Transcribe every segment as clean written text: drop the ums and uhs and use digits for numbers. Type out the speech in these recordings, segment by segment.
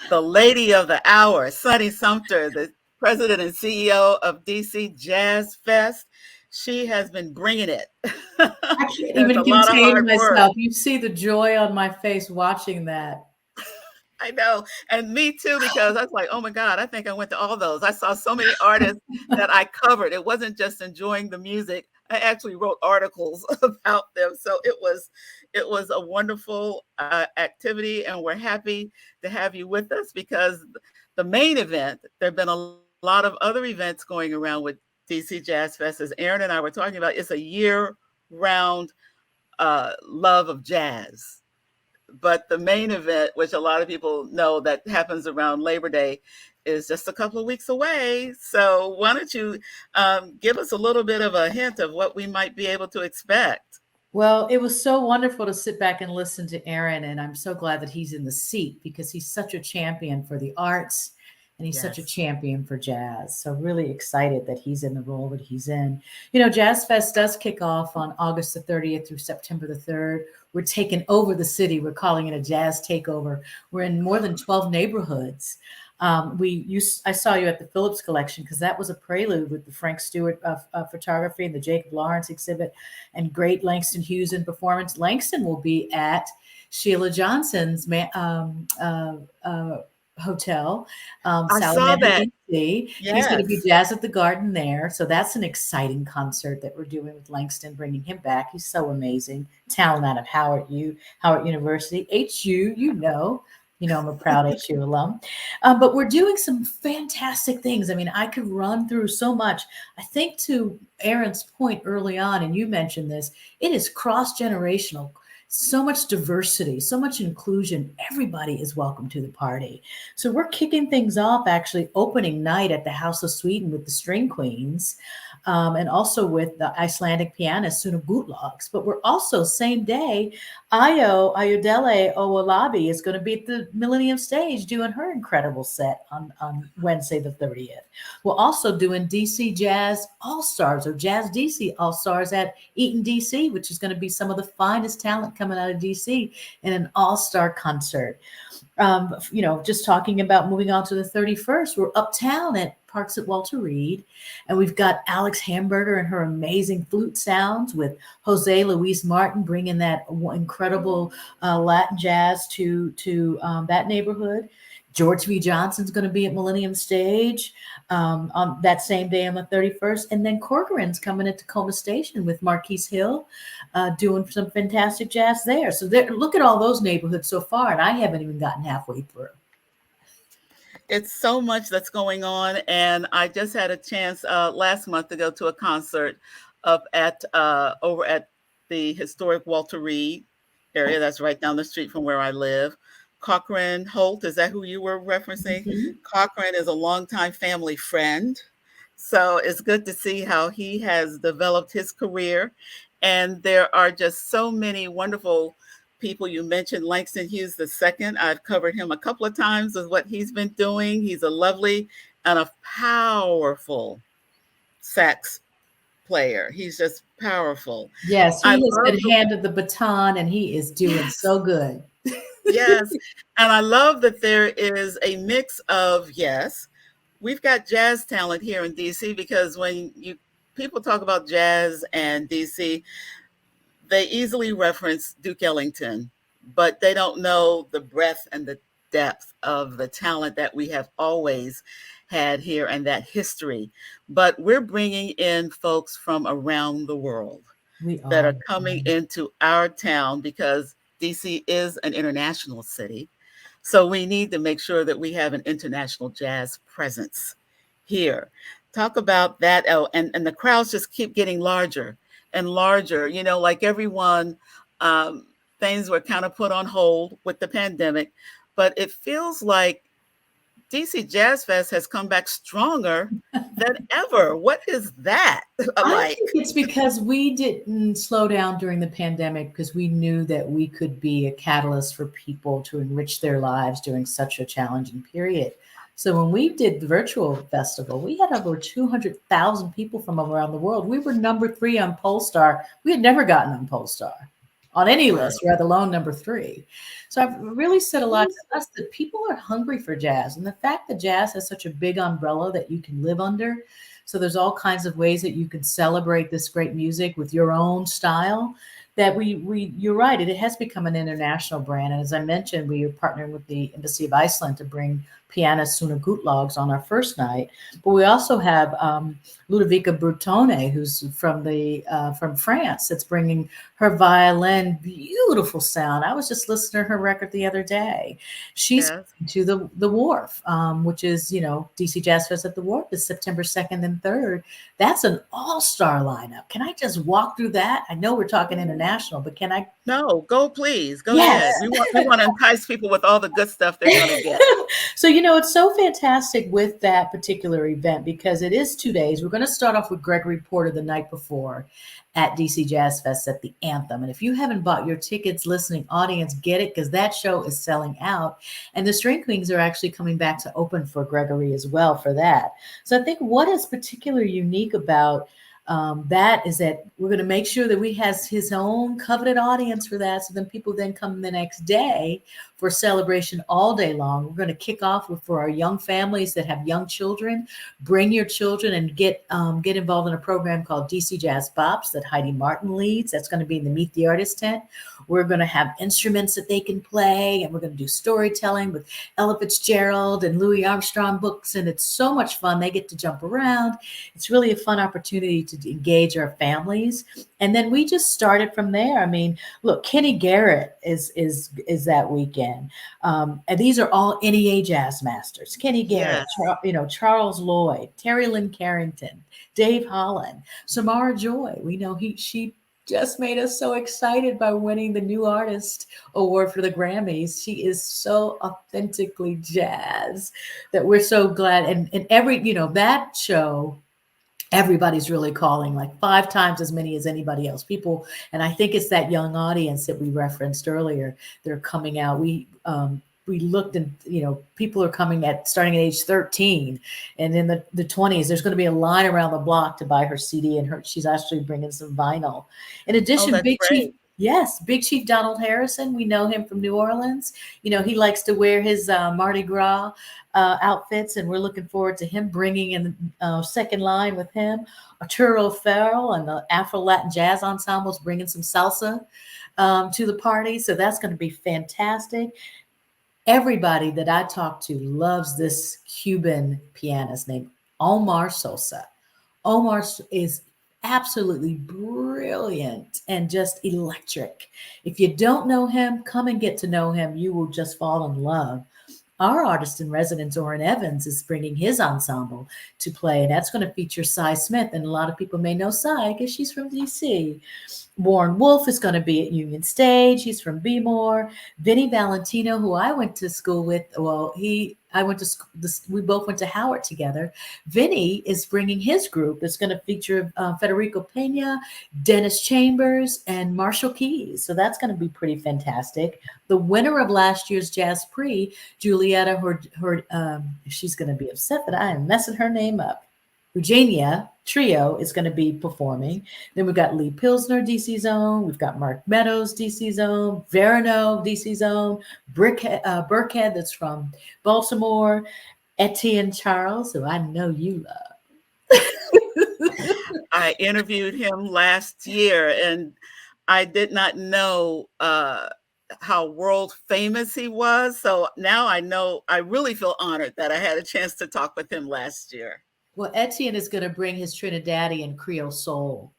the lady of the hour, Sunny Sumter, the president and CEO of DC Jazz Fest. She has been bringing it. I can't It's even a lot of contain hard work. myself. You see the joy on my face watching that. I know. And me too, because I was like, oh my God, I think I went to all those. I saw so many artists that I covered. It wasn't just enjoying the music. I actually wrote articles about them. So it was a wonderful activity, and we're happy to have you with us because the main event, there have been a lot of other events going around with DC Jazz Fest, as Aaron and I were talking about. It's a year-round love of jazz, but the main event, which a lot of people know that happens around Labor Day, is just a couple of weeks away. So why don't you give us a little bit of a hint of what we might be able to expect? Well, it was so wonderful to sit back and listen to Aaron, and I'm so glad that he's in the seat because he's such a champion for the arts and he's such a Yes. champion for jazz. So really excited that he's in the role that he's in. You know, Jazz Fest does kick off on August the 30th through September the 3rd. We're taking over the city. We're calling it a jazz takeover. We're in more than 12 neighborhoods. I saw you at the Phillips collection because that was a prelude with the Frank Stewart photography and the Jacob Lawrence exhibit and great Langston Hughes in performance. Langston will be at Sheila Johnson's hotel, I saw Salamander, that. DC. He's going to be Yes. Jazz at the Garden there. So that's an exciting concert that we're doing with Langston, bringing him back. He's so amazing. Talent out of Howard University. HU, I'm a proud HU alum. But we're doing some fantastic things. I mean, I could run through so much. I think to Aaron's point early on, and you mentioned this, it is cross generational. So much diversity, so much inclusion. Everybody is welcome to the party. So we're kicking things off actually opening night at the House of Sweden with the String Queens, and also with the Icelandic pianist Suna Gutlags. But we're also same day, Ayodele Owolabi is going to be at the Millennium Stage doing her incredible set on Wednesday the 30th. We're also doing DC Jazz All Stars or Jazz DC All Stars at Eaton DC, which is going to be some of the finest talent coming out of DC in an all-star concert. Just talking about moving on to the 31st, we're uptown at Parks at Walter Reed, and we've got Alex Hamburger and her amazing flute sounds with Jose Luis Martin bringing that incredible Latin jazz to that neighborhood. George V. Johnson's going to be at Millennium Stage on that same day on the 31st. And then Corcoran's coming at Tacoma Station with Marquise Hill doing some fantastic jazz there. So look at all those neighborhoods so far, and I haven't even gotten halfway through. It's so much that's going on, and I just had a chance last month to go to a concert up at over at the historic Walter Reed area. That's right down the street from where I live. Cochran Holt, is that who you were referencing? Mhm. Cochran is a longtime family friend, so it's good to see how he has developed his career. And there are just so many wonderful people. You mentioned Langston Hughes II. I've covered him a couple of times with what he's been doing. He's a lovely and a powerful sax player. He's just powerful. Yes, I he has love been the handed the baton, and he is doing yes, so good. yes. And I love that there is a mix of yes, we've got jazz talent here in DC because when you people talk about jazz and DC, they easily reference Duke Ellington, but they don't know the breadth and the depth of the talent that we have always had here and that history. But we're bringing in folks from around the world We that are. are coming into our town because DC is an international city. So we need to make sure that we have an international jazz presence here. Talk about that. Oh, and the crowds just keep getting larger and larger. Like everyone, um, things were kind of put on hold with the pandemic, but it feels like DC Jazz Fest has come back stronger than ever. What is that I like? think it's because we didn't slow down during the pandemic because we knew that we could be a catalyst for people to enrich their lives during such a challenging period. So when we did the virtual festival, we had over 200,000 people from around the world. We were number 3 on Polestar. We had never gotten on Polestar. on any Wow. list, rather alone number three. So I've really said a lot Who's to us that people are hungry for jazz. And the fact that jazz has such a big umbrella that you can live under. So there's all kinds of ways that you can celebrate this great music with your own style. That we you're right, it has become an international brand. And as I mentioned, we are partnering with the Embassy of Iceland to bring pianist Suna Gutlags on our first night. But we also have Ludovica Brutone, who's from France, that's bringing her violin, beautiful sound. I was just listening to her record the other day. She's yes. to the Wharf, which is DC Jazz Fest at the Wharf is September 2nd and 3rd. That's an all-star lineup. Can I just walk through that? I know we're talking international, but can I? No, go please. Go Yes. ahead. We want to entice people with all the good stuff they're going to get. So, it's so fantastic with that particular event because it is 2 days. We're going to start off with Gregory Porter the night before at DC Jazz Fest at the Anthem. And if you haven't bought your tickets, listening audience, get it because that show is selling out. And the String Queens are actually coming back to open for Gregory as well for that. So I think what is particularly unique about that is that we're going to make sure that we has his own coveted audience for that. So then people then come the next day for celebration all day long. We're going to kick off for our young families that have young children. Bring your children and get involved in a program called DC Jazz Bops that Heidi Martin leads. That's going to be in the Meet the Artist tent. We're going to have instruments that they can play, and we're going to do storytelling with Ella Fitzgerald and Louis Armstrong books, and it's so much fun. They get to jump around. It's really a fun opportunity to engage our families. And then we just started from there. I mean, look, Kenny Garrett is that weekend. And these are all NEA jazz masters. Kenny Garrett, Yes. Charles Lloyd, Terry Lynn Carrington, Dave Holland, Samara Joy. We know she just made us so excited by winning the New Artist Award for the Grammys. She is so authentically jazz that we're so glad. And every, that show, everybody's really calling like 5 times as many as anybody else. People, and I think it's that young audience that we referenced earlier. They're coming out. We looked and people are coming at starting at age 13, and in the 20s there's going to be a line around the block to buy her CD, and she's actually bringing some vinyl. In Oh, addition, that's Big Chief. great. Yes, Big Chief Donald Harrison. We know him from New Orleans. He likes to wear his Mardi Gras outfits, and we're looking forward to him bringing in second line with him. Arturo Farrell and the Afro Latin Jazz Ensembles bringing some salsa to the party. So that's going to be fantastic. Everybody that I talk to loves this Cuban pianist named Omar Sosa. Omar is absolutely brilliant and just electric. If you don't know him, come and get to know him. You will just fall in love. Our artist in residence, Orrin Evans, is bringing his ensemble to play, and that's going to feature Cy Smith. And a lot of people may know Cy because she's from DC. Warren Wolf is going to be at Union Stage. He's from B-More. Vinny Valentino, who I went to school with, I went to school, we both went to Howard together. Vinny is bringing his group. It's going to feature Federico Pena, Dennis Chambers, and Marshall Keys. So that's going to be pretty fantastic. The winner of last year's Jazz Prix, Julietta, she's going to be upset that I am messing her name up. Eugenia Trio is going to be performing. Then we've got Lee Pilsner, DC Zone. We've got Mark Meadows, DC Zone. Verano, DC Zone. Burkhead, that's from Baltimore. Etienne Charles, who I know you love. I interviewed him last year, and I did not know how world famous he was. So now I know. I really feel honored that I had a chance to talk with him last year. Well, Etienne is going to bring his Trinidadian Creole soul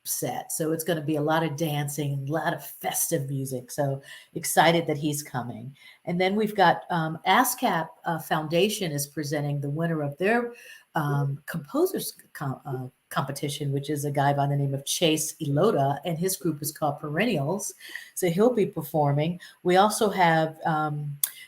set. So it's going to be a lot of dancing, a lot of festive music. So excited that he's coming. And then we've got ASCAP Foundation is presenting the winner of their composers competition, which is a guy by the name of Chase Elota, and his group is called Perennials. So he'll be performing. We also have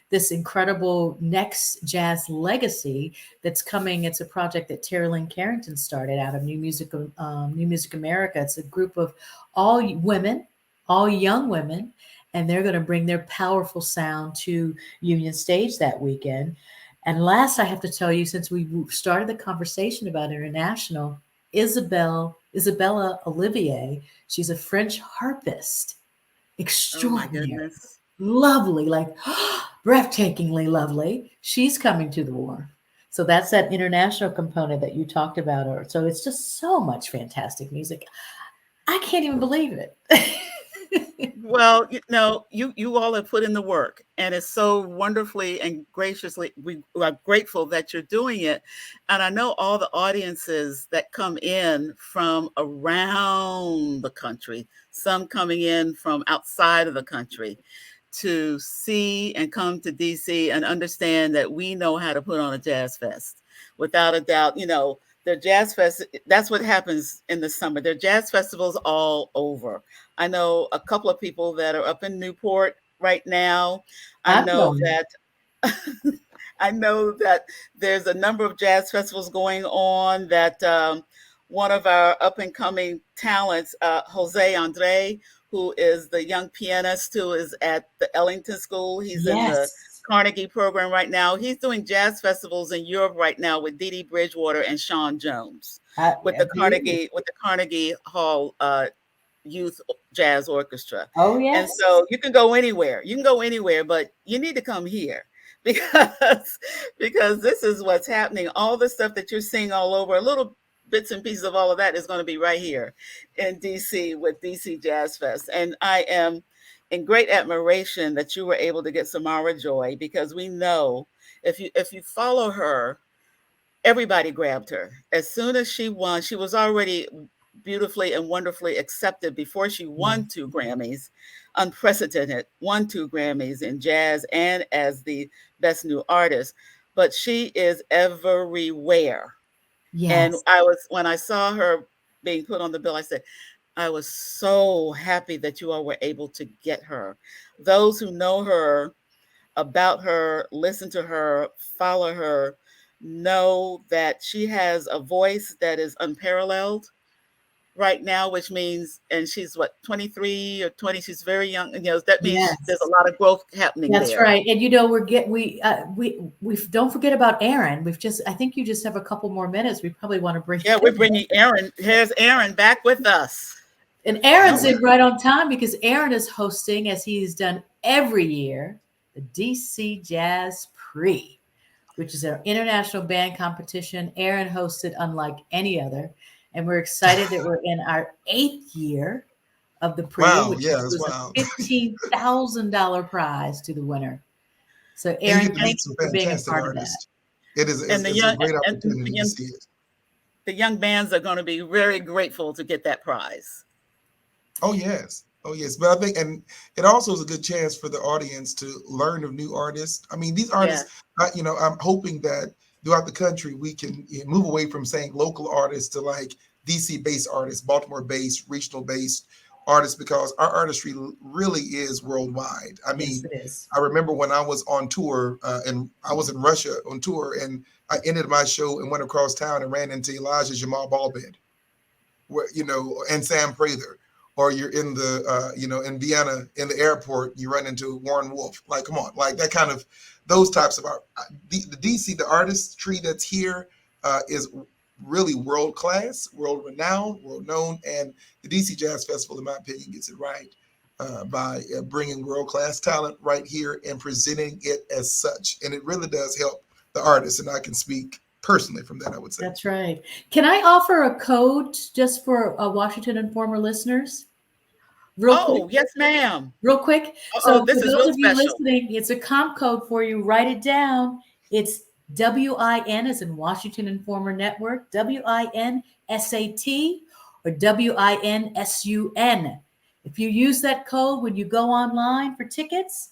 this incredible Next Jazz Legacy that's coming. It's a project that Terry Lynn Carrington started out of New Music America. It's a group of all women, all young women, and they're going to bring their powerful sound to Union Stage that weekend. And last, I have to tell you, since we started the conversation about international, Isabella Olivier, she's a French harpist. Oh my Extraordinary, goodness. lovely, like breathtakingly lovely. She's coming to the war. So that's that international component that you talked about. Or so it's just so much fantastic music. I can't even believe it. Well, you all have put in the work, and it's so wonderfully and graciously. We are grateful that you're doing it, and I know all the audiences that come in from around the country, some coming in from outside of the country, to see and come to DC and understand that we know how to put on a jazz fest. Without a doubt, the jazz fest, that's what happens in the summer. There are jazz festivals all over. I know a couple of people that are up in Newport right now. I I'm know going. that I know that there's a number of jazz festivals going on that one of our up and coming talents, Jose Andre, who is the young pianist who is at the Ellington School. He's in the Yes. Carnegie program right now. He's doing jazz festivals in Europe right now with Dee Dee Bridgewater and Sean Jones with Yeah, beautiful. The Carnegie Hall youth jazz orchestra. Oh, And yes. so you can go anywhere. You can go anywhere, but you need to come here because because this is what's happening. All the stuff that you're seeing all over, little bits and pieces of all of that is going to be right here in DC with DC Jazz Fest. And I am in great admiration that you were able to get Samara Joy because we know if you follow her, everybody grabbed her. As soon as she won, she was already beautifully and wonderfully accepted before she Yeah. won 2 Grammys, unprecedented, won 2 Grammys in jazz and as the best new artist. But she is everywhere. And Yes. when I saw her being put on the bill, I said, I was so happy that you all were able to get her. Those who know her, about her, listen to her, follow her, know that she has a voice that is unparalleled right now, which means, and she's what, 23 or 20, she's very young. And, that means there's a Yes. lot of growth happening That's there. right. And we don't forget about Aaron. I think you just have a couple more minutes. We probably want to bring Yeah, we're him. bringing Aaron. Here's Aaron back with us. And Aaron's Yeah. in right on time because Aaron is hosting, as he's done every year, the DC Jazz Prix, which is our international band competition. Aaron hosted unlike any other. And we're excited that we're in our 8th year of the Prix, Wow. which Yeah, it's was a wild. $15,000 prize to the winner. So, And you Aaron, get to And, thank meet some you for being a fantastic part of that. artists. It is and the it's a young great and opportunity to see it. the young bands are going to be very grateful to get that prize. Oh yes. Oh yes. But I think and it also is a good chance for the audience to learn of new artists. I mean, these Yeah. artists, I'm hoping that throughout the country we can move away from saying local artists to like DC based artists, Baltimore based, regional based artists, because our artistry really is worldwide. I Yes, mean, it is. I remember when I was on tour and I was in Russia on tour and I ended my show and went across town and ran into Elijah Jamal Ballbed, where and Sam Prather, or you're in the in Vienna in the airport, you run into Warren Wolf. Like, come on, like that kind of those types of art. The DC, the artistry that's here is really world class, world renowned, world known, and the DC Jazz Festival, in my opinion, gets it right. By bringing world class talent right here and presenting it as such, and it really does help the artists. And I can speak personally from that, I would say. That's right. Can I offer a code just for Washington Informer listeners? Real quick. Oh, yes, ma'am. Real quick. Oh, So this for is those real of you special. listening, it's a comp code for you. Write it down. It's WIN as in Washington Informer Network, WINSAT or WINSUN. If you use that code when you go online for tickets,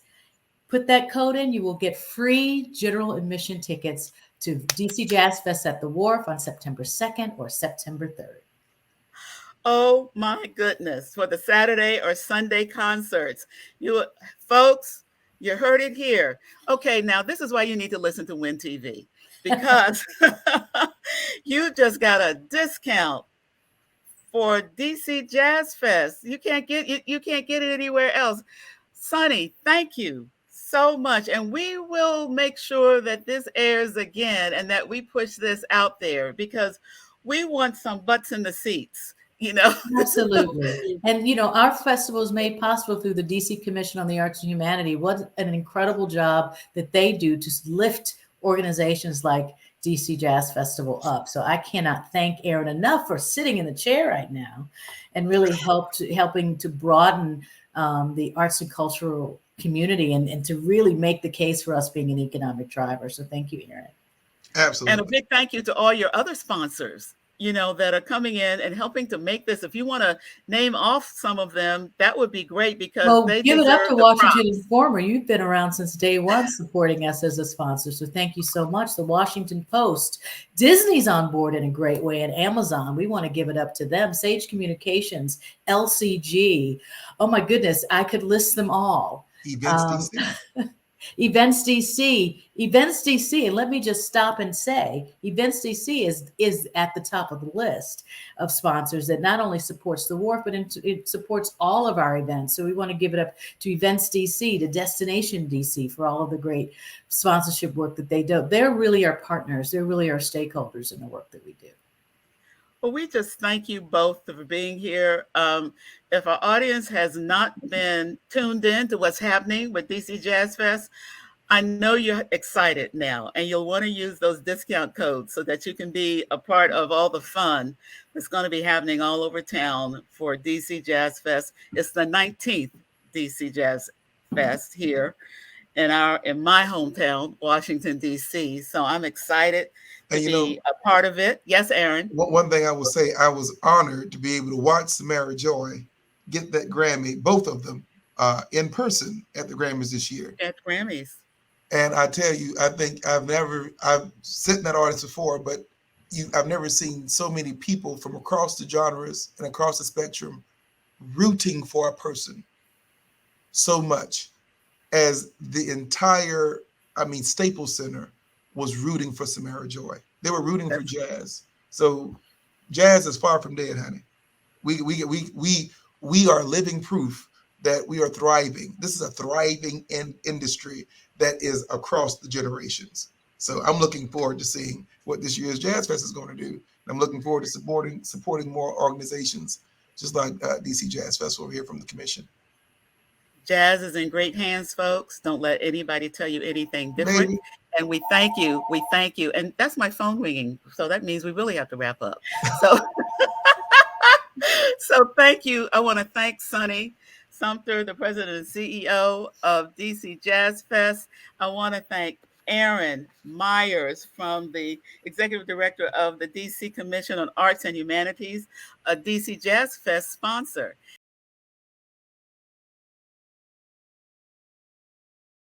put that code in, you will get free general admission tickets to DC Jazz Fest at the Wharf on September 2nd or September 3rd. Oh my goodness, for the Saturday or Sunday concerts. You folks, you heard it here. Okay, now this is why you need to listen to Win TV because you just got a discount for DC Jazz Fest. You can't get it anywhere else. Sonny, thank you so much. And we will make sure that this airs again and that we push this out there because we want some butts in the seats you know. Absolutely. And, our festival is made possible through the DC Commission on the Arts and Humanity. What an incredible job that they do to lift organizations like DC Jazz Festival up. So I cannot thank Aaron enough for sitting in the chair right now and really helping to broaden the arts and cultural community and to really make the case for us being an economic driver. So thank you, Aaron. And a Absolutely. big thank you to all your other sponsors, that are coming in and helping to make this. If you want to name off some of them, that would be great because Well, they give it up deserve to the Washington props. Informer. You've been around since day one supporting us as a sponsor. So thank you so much. The Washington Post, Disney's on board in a great way, and Amazon. We want to give it up to them. Sage Communications, LCG. Oh my goodness, I could list them all. Events Um, DC. Events DC, and let me just stop and say, Events DC is at the top of the list of sponsors that not only supports the wharf, but it supports all of our events. So we want to give it up to Events DC, to Destination DC for all of the great sponsorship work that they do. They're really our partners. They're really our stakeholders in the work that we do. Well, we just thank you both for being here. If our audience has not been tuned in to what's happening with DC Jazz Fest, I know you're excited now, and you'll want to use those discount codes so that you can be a part of all the fun that's going to be happening all over town for DC Jazz Fest. It's the 19th DC Jazz Fest here in my hometown, Washington, D.C. So I'm excited to And be a part of it. Yes, Aaron. one thing I will say, I was honored to be able to watch Samara Joy get that Grammy, both of them, in person at the Grammys this year. At Grammys. And I tell you, I think I've sat in that audience before, but I've never seen so many people from across the genres and across the spectrum rooting for a person so much as the entire, Staples Center was rooting for Samara Joy. They were rooting for jazz. So jazz is far from dead, honey. We are living proof that we are thriving. This is a thriving industry that is across the generations. So I'm looking forward to seeing what this year's Jazz Fest is going to do. And I'm looking forward to supporting more organizations, just like DC Jazz Festival here from the commission. Jazz is in great hands, folks. Don't let anybody tell you anything different. Baby. And we thank you. We thank you. And that's my phone ringing. So that means we really have to wrap up. So so thank you. I want to thank Sonny Sumter, the president and CEO of DC Jazz Fest. I want to thank Aaron Myers from the executive director of the DC Commission on Arts and Humanities, a DC Jazz Fest sponsor.